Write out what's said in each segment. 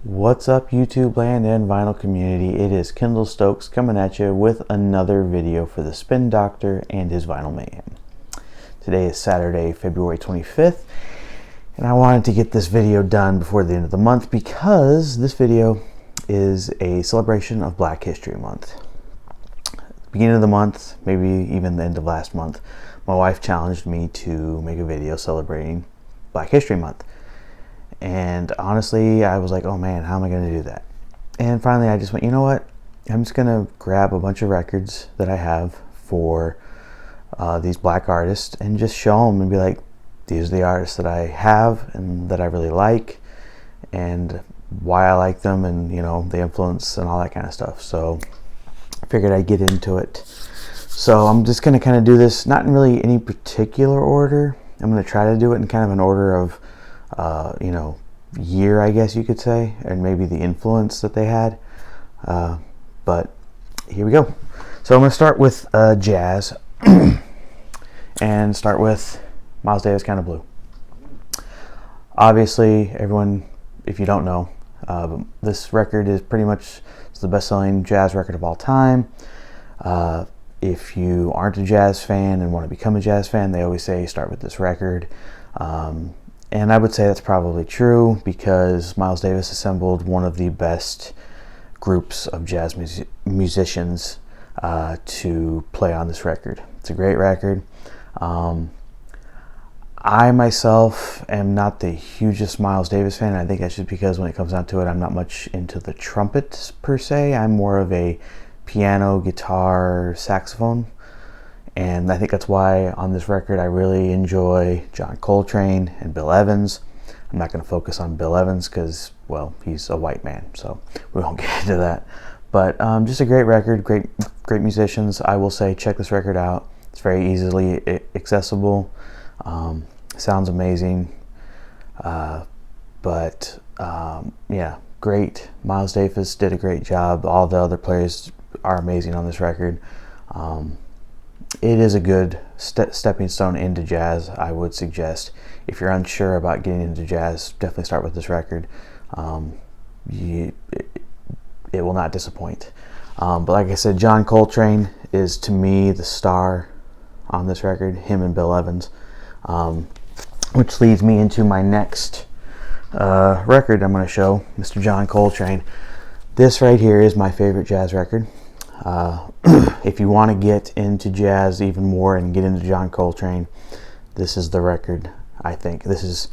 What's up, YouTube land and vinyl community? It is Kendall Stokes coming at you with another video for the Spin Doctor and his Vinyl Mayhem. Today is Saturday, February 25th, and I wanted to get this video done before the end of the month because this video is a celebration of Black History Month. Beginning of the month, maybe even the end of last month, my wife challenged me to make a video celebrating Black History Month. And honestly, I was like, oh man, how am I going to do that? And finally, I just went, you know what? I'm just going to grab a bunch of records that I have for these black artists and just show them and be like, these are the artists that I have and that I really like and why I like them and, you know, the influence and all that kind of stuff. So I figured I'd get into it. So I'm just going to kind of do this, not in really any particular order. I'm going to try to do it in kind of an order of year, I guess you could say, and maybe the influence that they had. But here we go. So I'm going to start with jazz and start with Miles Davis Kind of Blue. Obviously, everyone, if you don't know, this record is pretty much the best-selling jazz record of all time. If you aren't a jazz fan and want to become a jazz fan, they always say start with this record. And I would say that's probably true because Miles Davis assembled one of the best groups of jazz musicians to play on this record. It's a great record. I myself am not the hugest Miles Davis fan. I think that's just because when it comes down to it, I'm not much into the trumpet per se. I'm more of a piano, guitar, saxophone. And I think that's why on this record I really enjoy John Coltrane and Bill Evans. I'm not going to focus on Bill Evans because, well, he's a white man, so we won't get into that. But just a great record, great musicians. I will say check this record out. It's very easily accessible. Sounds amazing. Yeah, great. Miles Davis did a great job. All the other players are amazing on this record. It is a good stepping stone into jazz. I would suggest if you're unsure about getting into jazz, definitely start with this record. It will not disappoint. But like I said, John Coltrane is to me the star on this record, him and Bill Evans, which leads me into my next record I'm going to show, Mr. John Coltrane. This right here is my favorite jazz record. If you want to get into jazz even more and get into John Coltrane, this is the record. I think this is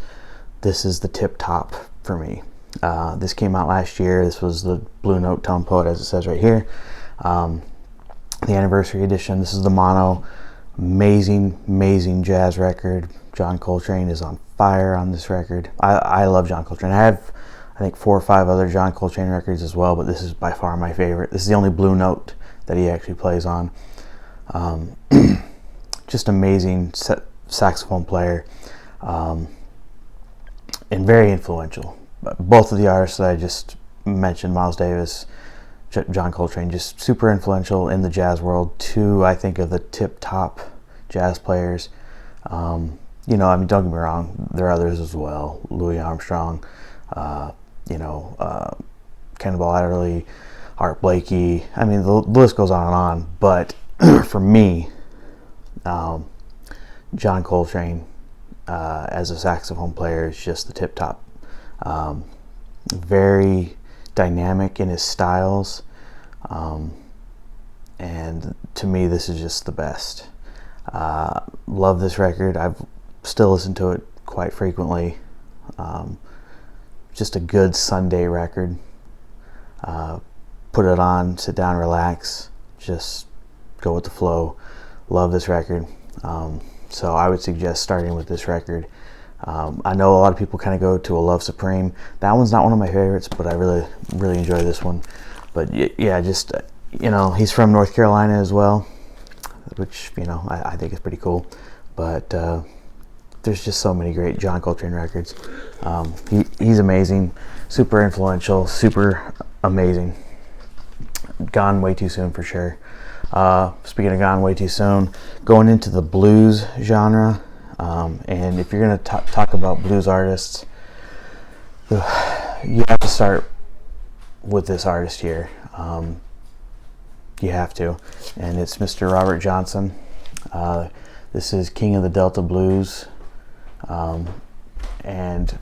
the tip top for me. This came out last year. This was the Blue Note Tone Poet, as it says right here, the anniversary edition. This is the mono. Amazing jazz record. John Coltrane is on fire on this record. I love John Coltrane. I have, I think, 4 or 5 other John Coltrane records as well, but this is by far my favorite. This is the only Blue Note that he actually plays on. Just amazing saxophone player, and very influential. Both of the artists that I just mentioned, Miles Davis, John Coltrane, just super influential in the jazz world. 2, I think, of the tip-top jazz players. Don't get me wrong, there are others as well. Louis Armstrong, Cannonball Adderley, Art Blakey. I mean, the list goes on and on. But for me, John Coltrane as a saxophone player is just the tip top. Very dynamic in his styles. And to me, this is just the best. Love this record. I've still listened to it quite frequently. Just a good Sunday record. Put it on, sit down, relax, just go with the flow. Love this record. So I would suggest starting with this record. I know a lot of people kind of go to A Love Supreme. That one's not one of my favorites, but I really enjoy this one. But yeah, just, he's from North Carolina as well, which, I think is pretty cool. But there's just so many great John Coltrane records. He's amazing, super influential, super amazing. Gone way too soon for sure. Speaking of gone way too soon, going into the blues genre, and if you're going to talk about blues artists, you have to start with this artist here. You have to, and it's Mr. Robert Johnson. This is King of the Delta Blues, and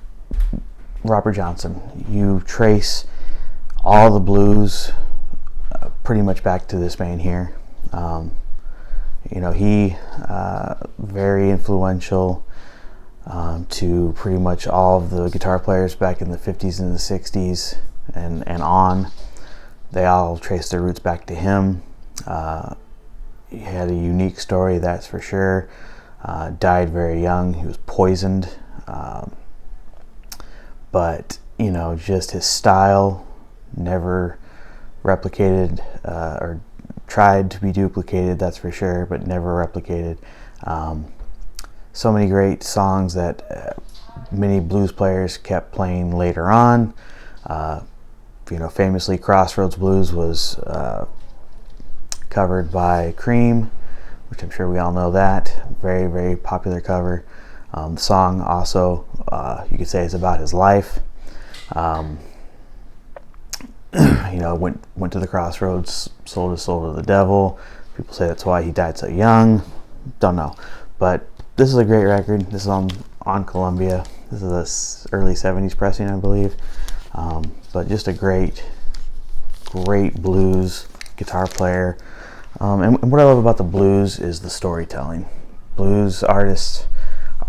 Robert Johnson. You trace all the blues pretty much back to this man here. He very influential to pretty much all of the guitar players back in the 50s and the 60s and on. They all trace their roots back to him. He had a unique story, that's for sure. Died very young. He was poisoned. But, just his style never replicated or tried to be duplicated, that's for sure, but never replicated. So many great songs that many blues players kept playing later on. Famously, Crossroads Blues was covered by Cream, which I'm sure we all know that. Very, very popular cover. The song also, you could say, is about his life. Went to the crossroads, sold his soul to the devil. People say that's why he died so young. Don't know. But this is a great record. This is on Columbia. This is the early 70s pressing, I believe. But just a great blues guitar player. And what I love about the blues is the storytelling. Blues artists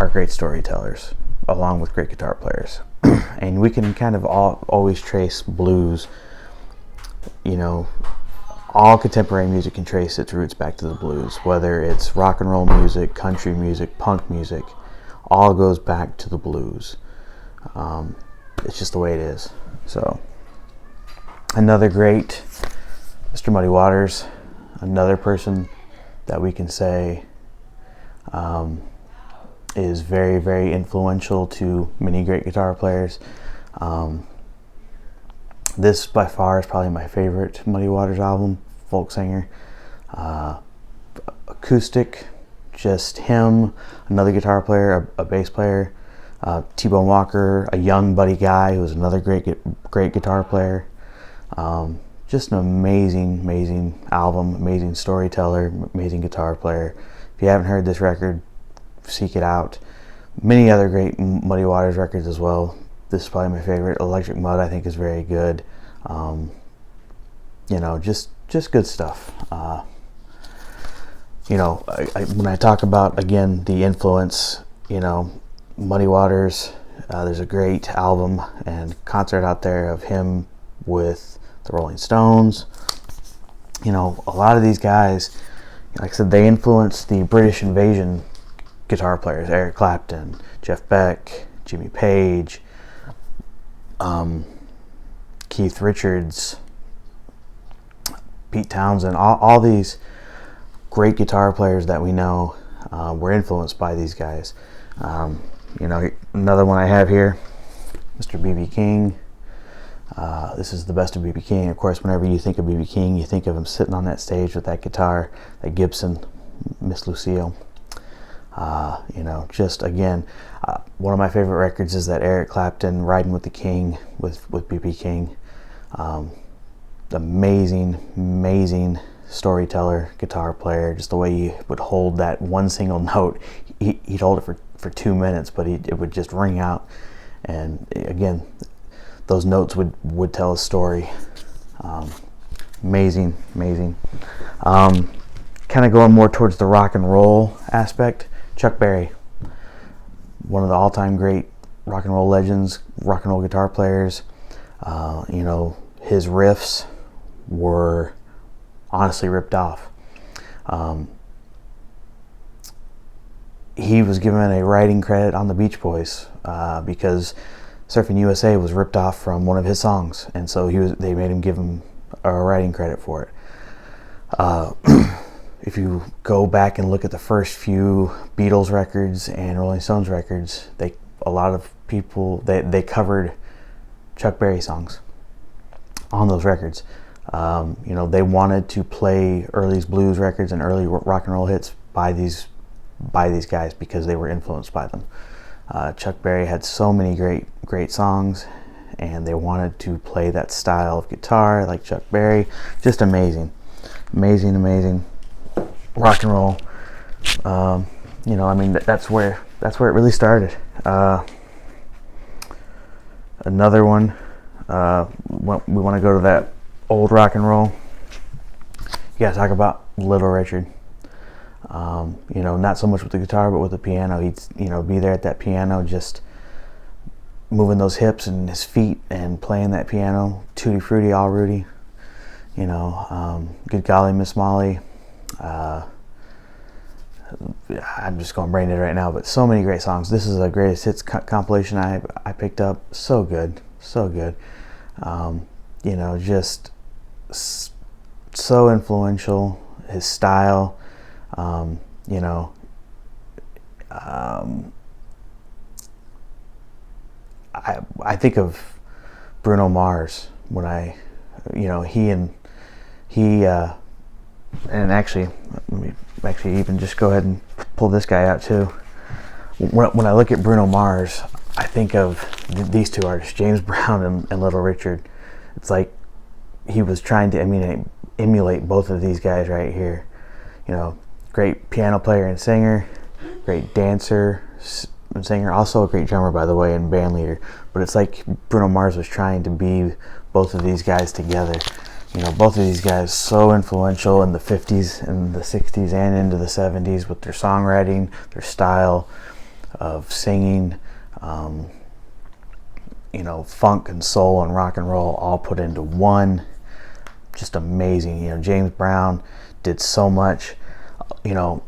are great storytellers, along with great guitar players. And we can kind of always trace blues. All contemporary music can trace its roots back to the blues, whether it's rock and roll music, country music, punk music, all goes back to the blues. It's just the way it is. So, another great Mr. Muddy Waters, another person that we can say is very, very influential to many great guitar players. This by far is probably my favorite Muddy Waters album, folk singer. Acoustic, just him, another guitar player, a bass player, T-Bone Walker, a young Buddy Guy who's another great guitar player. Just an amazing album, amazing storyteller, amazing guitar player. If you haven't heard this record, seek it out. Many other great Muddy Waters records as well. This is probably my favorite. Electric Mud, I think, is very good. Just good stuff. When I talk about, again, the influence, Muddy Waters, there's a great album and concert out there of him with the Rolling Stones. A lot of these guys, like I said, they influenced the British Invasion guitar players, Eric Clapton, Jeff Beck, Jimmy Page, Keith Richards, Pete Townsend, all these great guitar players that we know were influenced by these guys. Another one I have here, Mr. B.B. King. This is the best of B.B. King. Of course, whenever you think of B.B. King, you think of him sitting on that stage with that guitar, that Gibson, Miss Lucille. Just again, one of my favorite records is that Eric Clapton, Riding with the King with B.B. King. Amazing storyteller, guitar player. Just the way he would hold that one single note, he'd hold it for 2 minutes, but it would just ring out. And again, those notes would tell a story. Amazing. Kind of going more towards the rock and roll aspect. Chuck Berry, one of the all-time great rock and roll legends, rock and roll guitar players. His riffs were honestly ripped off. He was given a writing credit on the Beach Boys because Surfing USA was ripped off from one of his songs, and so they made him give him a writing credit for it. If you go back and look at the first few Beatles records and Rolling Stones records, a lot of people they covered Chuck Berry songs on those records. They wanted to play early blues records and early rock and roll hits by these guys because they were influenced by them. Chuck Berry had so many great songs, and they wanted to play that style of guitar like Chuck Berry. Just amazing, amazing rock and roll. You know, I mean, that's where it really started. Another one, we want to go to that old rock and roll. You gotta talk about Little Richard. You know, not so much with the guitar, but with the piano. He'd, you know, be there at that piano, just moving those hips and his feet and playing that piano. Tutti Frutti, All Rudy. You know, Good Golly, Miss Molly. I'm just going brain dead right now, but so many great songs. This is a greatest hits compilation I picked up. So good, so good. You know, just so influential. His style. You know, I think of Bruno Mars when you know, and actually, let me even just go ahead and pull this guy out too. When I look at Bruno Mars, I think of these two artists, James Brown and Little Richard. It's like he was trying to emulate both of these guys right here. You know, great piano player and singer, great dancer and singer, also a great drummer, by the way, and band leader. But it's like Bruno Mars was trying to be both of these guys together. You know, both of these guys so influential in the 50s and the 60s and into the 70s with their songwriting, their style of singing, you know, funk and soul and rock and roll all put into one. Just amazing. You know, James Brown did so much. You know,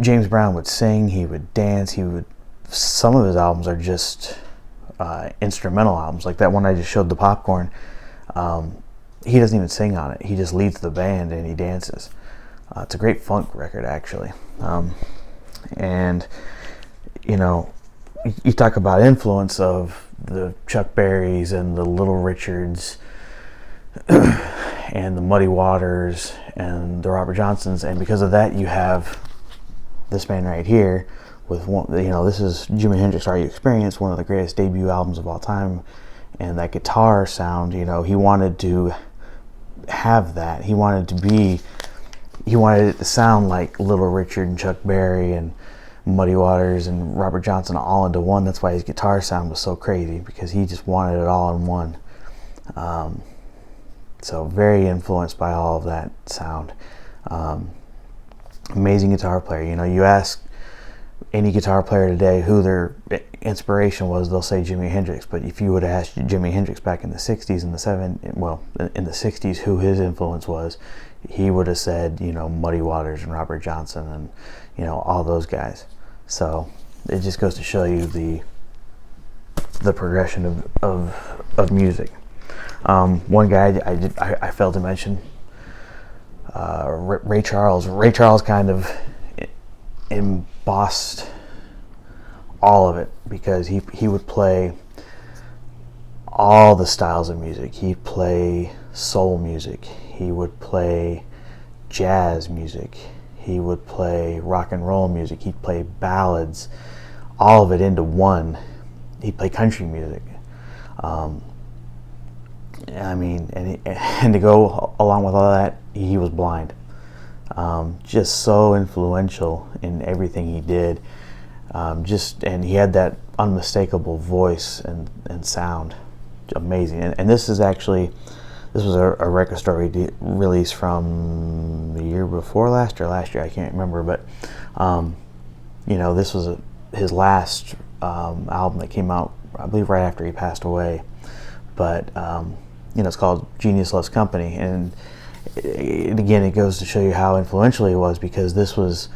James Brown would sing, he would dance, some of his albums are just instrumental albums, like that one I just showed, The Popcorn. He doesn't even sing on it. He just leads the band and he dances. It's a great funk record, actually. And, you know, you talk about influence of the Chuck Berrys and the Little Richards and the Muddy Waters and the Robert Johnsons, and because of that, you have this man right here with one. You know, this is Jimi Hendrix, Are You Experienced, one of the greatest debut albums of all time. And that guitar sound, you know, he wanted to have that. He wanted it to sound like Little Richard and Chuck Berry and Muddy Waters and Robert Johnson all into one. That's why his guitar sound was so crazy, because he just wanted it all in one. So very influenced by all of that sound. Amazing guitar player. You know, you ask any guitar player today who their inspiration was, they'll say Jimi Hendrix. But if you would have asked Jimi Hendrix back in the 60s and in the 60s who his influence was, he would have said, you know, Muddy Waters and Robert Johnson and, you know, all those guys. So it just goes to show you the progression of music. One guy I failed to mention, Ray Charles. Ray Charles kind of embossed all of it, because he would play all the styles of music. He'd play soul music, he would play jazz music, he would play rock and roll music, he'd play ballads, all of it into one. He'd play country music. I mean, and to go along with all that, he was blind. Just so influential in everything he did. And he had that unmistakable voice and sound. Amazing. And this was a record store release from the year before last or last year, I can't remember, but you know, this was his last album that came out, I believe, right after he passed away. But you know, it's called Genius Loves Company, and again, it goes to show you how influential he was, because this was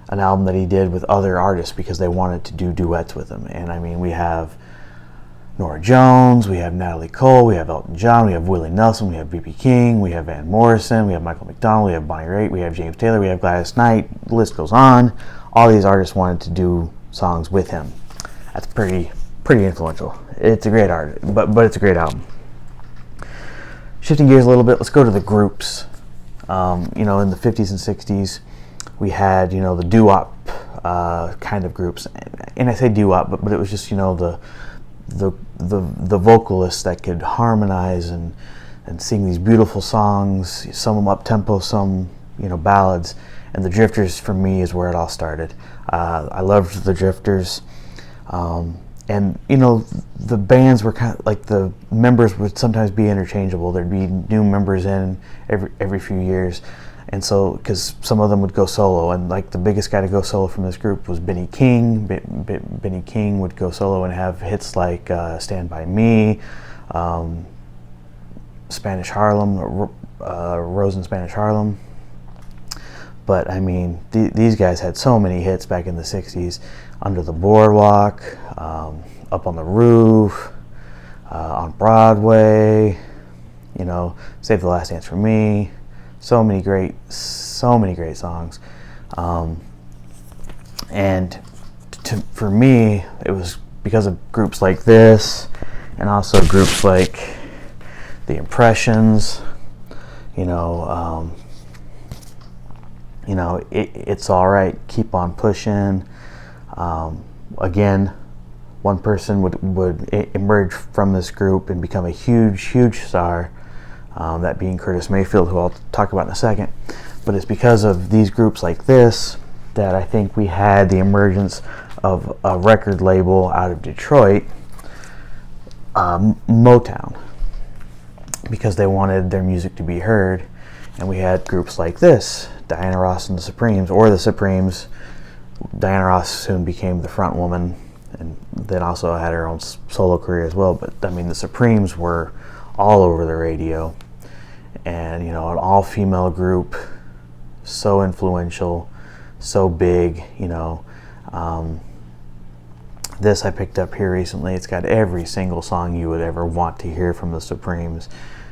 an album that he did with other artists because they wanted to do duets with him. And I mean, we have Norah Jones, we have Natalie Cole, we have Elton John, we have Willie Nelson, we have B.B. King, we have Van Morrison, we have Michael McDonald, we have Bonnie Raitt, we have James Taylor, we have Gladys Knight. The list goes on. All these artists wanted to do songs with him. That's pretty influential. It's a great art, but it's a great album. Shifting gears a little bit, let's go to the groups. You know, in the 50s and 60s, we had, you know, the doo-wop kind of groups. And I say doo-wop, but it was just, you know, the vocalists that could harmonize and sing these beautiful songs, some of them up tempo, some ballads. And the Drifters for me is where it all started. I loved the Drifters, and the bands were kind of like, the members would sometimes be interchangeable. There'd be new members in every few years. And so, because some of them would go solo, and like the biggest guy to go solo from this group was Benny King. Benny King would go solo and have hits like "Stand by Me," "Spanish Harlem," "Rose in Spanish Harlem." But I mean, these guys had so many hits back in the '60s: "Under the Boardwalk," "Up on the Roof," on Broadway. "Save the Last Dance for Me." So many great songs, and for me, it was because of groups like this, and also groups like the Impressions. It's Alright, Keep on Pushing. Again, one person would emerge from this group and become a huge star. That being Curtis Mayfield, who I'll talk about in a second. But it's because of these groups like this that I think we had the emergence of a record label out of Detroit, Motown, because they wanted their music to be heard. And we had groups like this, Diana Ross and the Supremes, or the Supremes. Diana Ross soon became the front woman, and then also had her own solo career as well. But I mean, the Supremes were all over the radio, and an all-female group, so influential, so big. This I picked up here recently. It's got every single song you would ever want to hear from the Supremes.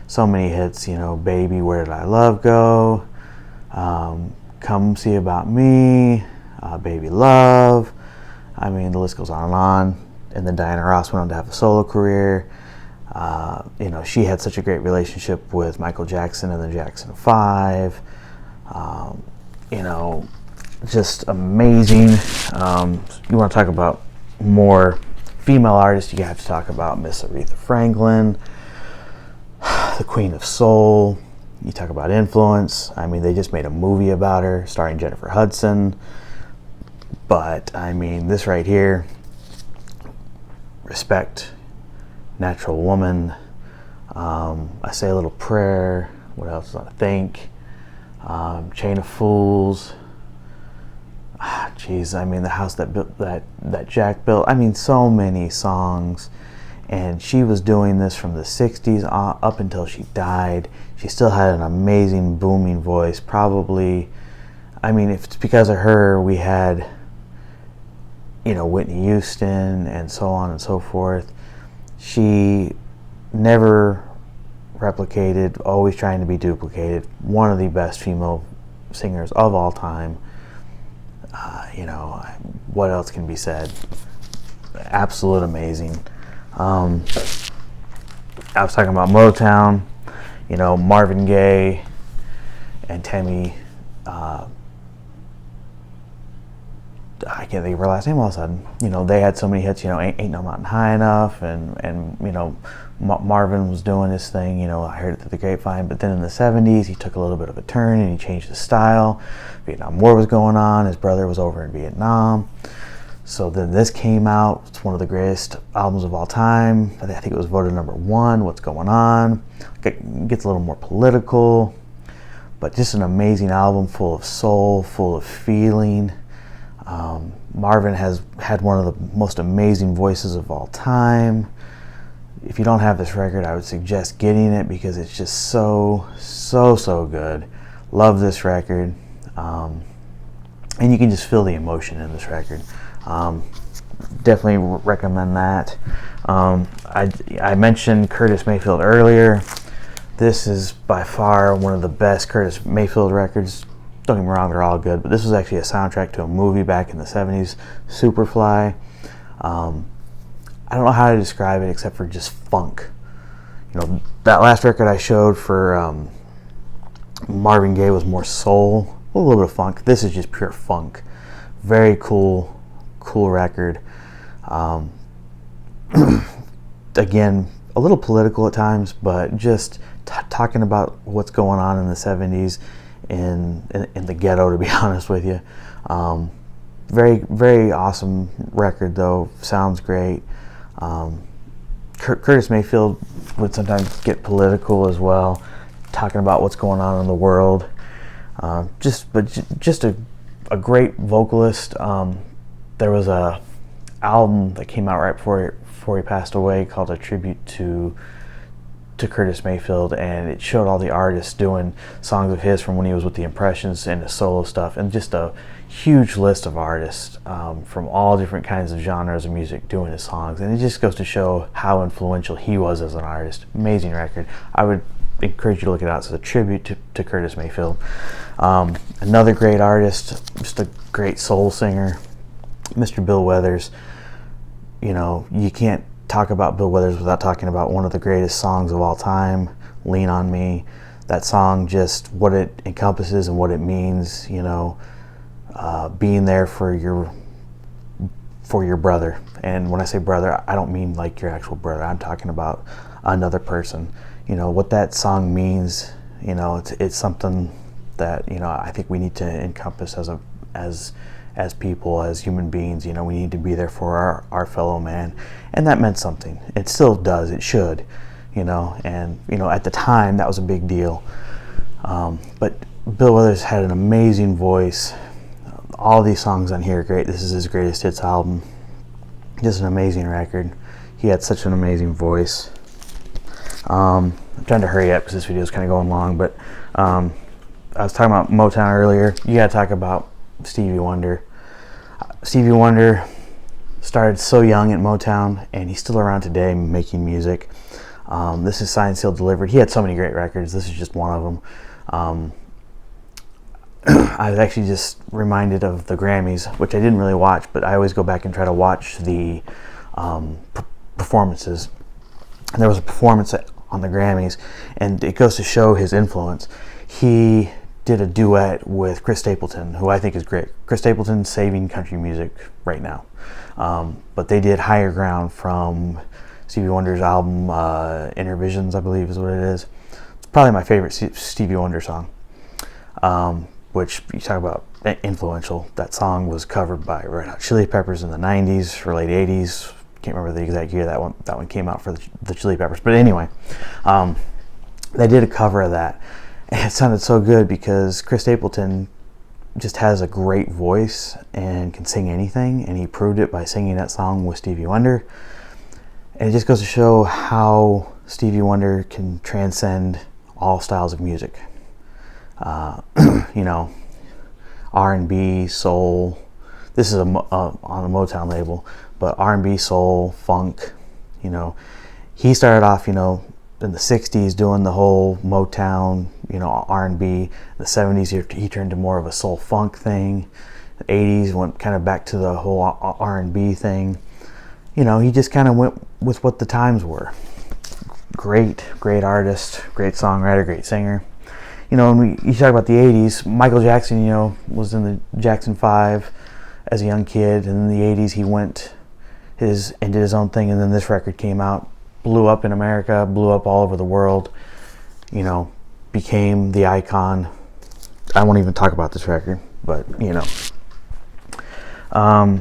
So many hits, "Baby, Where Did I Love Go?" "Come See About Me," "Baby Love." I mean, the list goes on and on. And then Diana Ross went on to have a solo career. She had such a great relationship with Michael Jackson and the Jackson 5. Just amazing. You want to talk about more female artists, you have to talk about Miss Aretha Franklin, the Queen of Soul. You talk about influence. I mean, they just made a movie about her starring Jennifer Hudson. But I mean, this right here, Respect, Natural Woman, I Say a Little Prayer, what else is on I think? Chain of Fools. I mean, The House that Jack Built. I mean, so many songs. And she was doing this from the 60s up until she died. She still had an amazing, booming voice. Probably, I mean, if it's because of her, we had, Whitney Houston and so on and so forth. She never replicated, always trying to be duplicated. One of the best female singers of all time. What else can be said? Absolute amazing. I was talking about Motown, Marvin Gaye and Tammy. I can't think of her last name all of a sudden. They had so many hits. Ain't No Mountain High Enough, and Marvin was doing his thing. I heard it through the grapevine. But then in the 70s, he took a little bit of a turn and he changed his style. Vietnam War was going on. His brother was over in Vietnam. So then this came out. It's one of the greatest albums of all time. I think it was voted #1. What's Going On? Gets a little more political, but just an amazing album, full of soul, full of feeling. Marvin has had one of the most amazing voices of all time. If you don't have this record, I would suggest getting it because it's just so good. Love this record. And you can just feel the emotion in this record. Definitely recommend that. I mentioned Curtis Mayfield earlier. This is by far one of the best Curtis Mayfield records. Don't get me wrong, they're all good, but this was actually a soundtrack to a movie back in the 70s, Superfly. I don't know how to describe it except for just funk. That last record I showed for Marvin Gaye was more soul, a little bit of funk. This is just pure funk. Very cool record. again, a little political at times, but just talking about what's going on in the 70s in the ghetto, to be honest with you. Very, very awesome record, though. Sounds great. Curtis Mayfield would sometimes get political as well, talking about what's going on in the world. Just a great vocalist. There was a album that came out right before he passed away called A Tribute to Curtis Mayfield, and it showed all the artists doing songs of his from when he was with the Impressions and his solo stuff, and just a huge list of artists from all different kinds of genres of music doing his songs, and it just goes to show how influential he was as an artist. Amazing record. I would encourage you to look it out. It's a tribute to Curtis Mayfield. Another great artist, just a great soul singer, Mr. Bill Withers. You know, you can't talk about Bill Withers without talking about one of the greatest songs of all time, Lean on Me. That song, just what it encompasses and what it means, you know, being there for your brother. And when I say brother, I don't mean like your actual brother. I'm talking about another person. You know, what that song means, you know, it's something that, you know, I think we need to encompass as people, as human beings. You know, we need to be there for our fellow man, and that meant something. It still does. It should, you know. And you know, at the time, that was a big deal. But Bill Withers had an amazing voice. All these songs on here are great. This is his greatest hits album. Just an amazing record. He had such an amazing voice. I'm trying to hurry up because this video is kind of going long, but I was talking about Motown earlier. You got to talk about Stevie Wonder. Stevie Wonder started so young at Motown, and he's still around today making music. This is Signed, Sealed, Delivered. He had so many great records. This is just one of them. I was actually just reminded of the Grammys, which I didn't really watch, but I always go back and try to watch the performances. And there was a performance on the Grammys, and it goes to show his influence. He did a duet with Chris Stapleton, who I think is great. Chris Stapleton's saving country music right now. But they did Higher Ground from Stevie Wonder's album, Inner Visions, I believe is what it is. It's probably my favorite Stevie Wonder song, which you talk about influential. That song was covered by Red Hot Chili Peppers in the 90s or late 80s. Can't remember the exact year that one came out for the Chili Peppers. But anyway, they did a cover of that. And it sounded so good because Chris Stapleton just has a great voice and can sing anything, and he proved it by singing that song with Stevie Wonder. And it just goes to show how Stevie Wonder can transcend all styles of music. You know, R&B, soul. This is on the Motown label, but R&B, soul, funk. You know, he started off, you know, in the 60s doing the whole Motown, you know, R&B. The 70s he turned to more of a soul funk thing. The 80s went kind of back to the whole R&B thing. You know, he just kind of went with what the times were. Great artist, great songwriter, great singer. You know, when you talk about the 80s, Michael Jackson, you know, was in the Jackson 5 as a young kid, and in the 80s he went and did his own thing, and then this record came out, blew up in America, blew up all over the world, you know, became the icon. I won't even talk about this record, but, you know.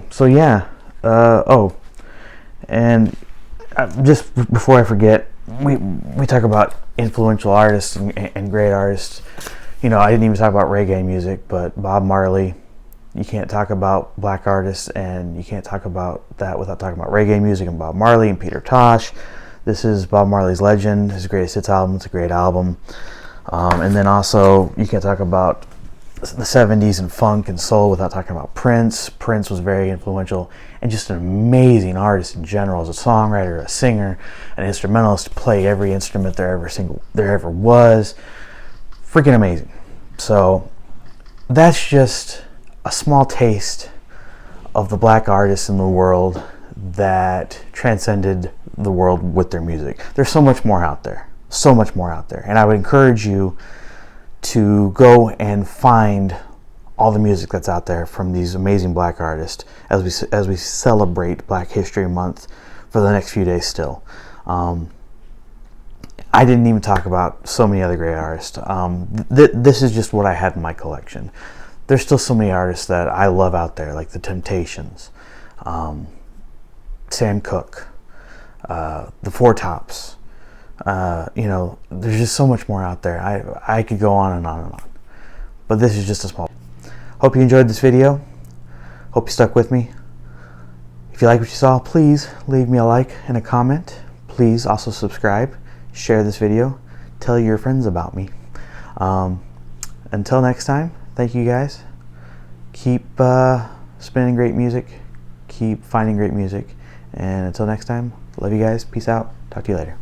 So, yeah. And just before I forget, we talk about influential artists and great artists. You know, I didn't even talk about reggae music, but Bob Marley. You can't talk about black artists, and you can't talk about that without talking about reggae music and Bob Marley and Peter Tosh. This is Bob Marley's Legend, his greatest hits album. It's a great album. And then also, you can't talk about the 70s and funk and soul without talking about Prince. Prince was very influential and just an amazing artist in general, as a songwriter, a singer, an instrumentalist, play every instrument there ever was. Freaking amazing. So that's just a small taste of the black artists in the world that transcended the world with their music. There's so much more out there. So much more out there. And I would encourage you to go and find all the music that's out there from these amazing black artists as we celebrate Black History Month for the next few days still. I didn't even talk about so many other great artists. This is just what I had in my collection. There's still so many artists that I love out there, like the Temptations, Sam Cooke, the Four Tops. You know, there's just so much more out there. I could go on and on and on. But this is just a small. Hope you enjoyed this video. Hope you stuck with me. If you like what you saw, please leave me a like and a comment. Please also subscribe, share this video, tell your friends about me. Until next time, thank you guys. Keep spinning great music. Keep finding great music. And until next time, love you guys. Peace out. Talk to you later.